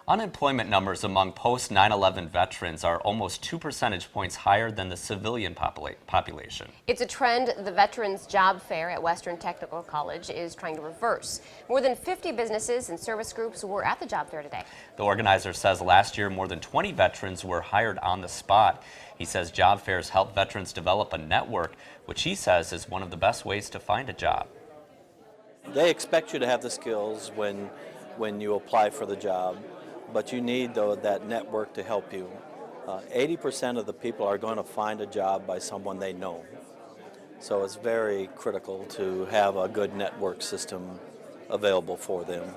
Unemployment numbers among post 9/11 veterans are almost 2 percentage points higher than the civilian population. It's a trend the Veterans Job Fair at Western Technical College is trying to reverse. More than 50 businesses and service groups were at the job fair today. The organizer says last year more than 20 veterans were hired on the spot. He says job fairs help veterans develop a network, which he says is one of the best ways to find a job. They expect you to have the skills when you apply for the job, but you need that network to help you. 80% of the people are going to find a job by someone they know. So it's very critical to have a good network system available for them.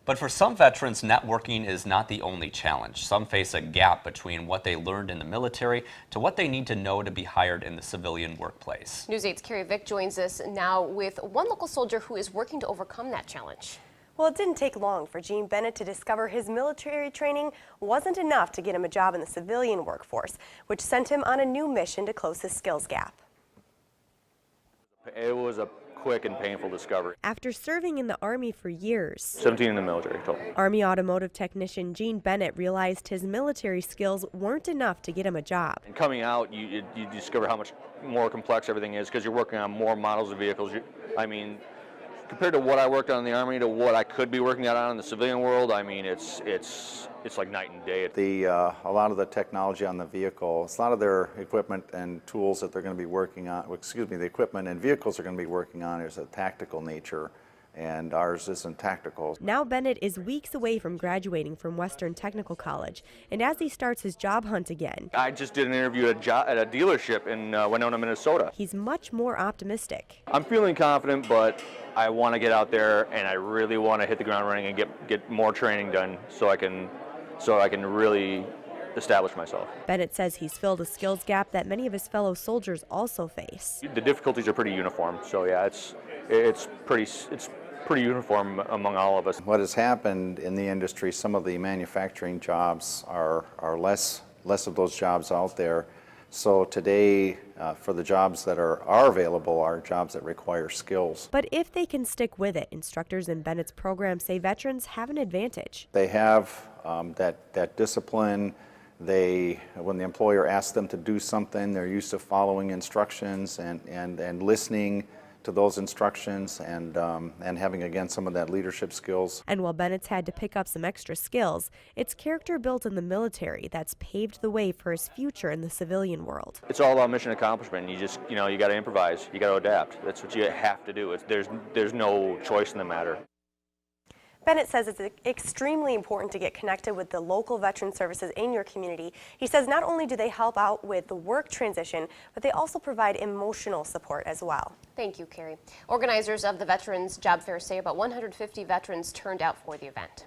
But for some veterans, networking is not the only challenge. Some face a gap between what they learned in the military to what they need to know to be hired in the civilian workplace. News 8's Carrie Vick joins us now with one local soldier who is working to overcome that challenge. Well, it didn't take long for Gene Bennett to discover his military training wasn't enough to get him a job in the civilian workforce, which sent him on a new mission to close his skills gap. It was a quick and painful discovery. After serving in the Army for years, 17 in the military total. Army automotive technician Gene Bennett realized his military skills weren't enough to get him a job. And coming out, you discover how much more complex everything is because you're working on more models of vehicles. I mean, compared to what I worked on in the Army to what I could be working on in the civilian world, I mean, it's like night and day. A lot of the technology on the vehicle, a lot of their equipment and tools that they're going to be working on, the equipment and vehicles they're going to be working on is a tactical nature, and ours isn't tactical. Now Bennett is weeks away from graduating from Western Technical College, and as he starts his job hunt again, I just did an interview at a dealership in Winona, Minnesota. He's much more optimistic. I'm feeling confident, but I want to get out there and I really want to hit the ground running and get more training done so I can really establish myself. Bennett says he's filled a skills gap that many of his fellow soldiers also face. The difficulties are pretty uniform, so yeah, it's pretty uniform among all of us. What has happened in the industry, some of the manufacturing jobs are less of those jobs out there. So today, for the jobs that are available, are jobs that require skills. But if they can stick with it, instructors in Bennett's program say veterans have an advantage. They have that discipline. When the employer asks them to do something, they're used to following instructions and listening to those instructions and having, again, some of that leadership skills. And while Bennett's had to pick up some extra skills, it's character built in the military that's paved the way for his future in the civilian world. It's all about mission accomplishment. You just, you got to improvise. You got to adapt. That's what you have to do. There's no choice in the matter. Bennett says it's extremely important to get connected with the local veteran services in your community. He says not only do they help out with the work transition, but they also provide emotional support as well. Thank you, Carrie. Organizers of the Veterans Job Fair say about 150 veterans turned out for the event.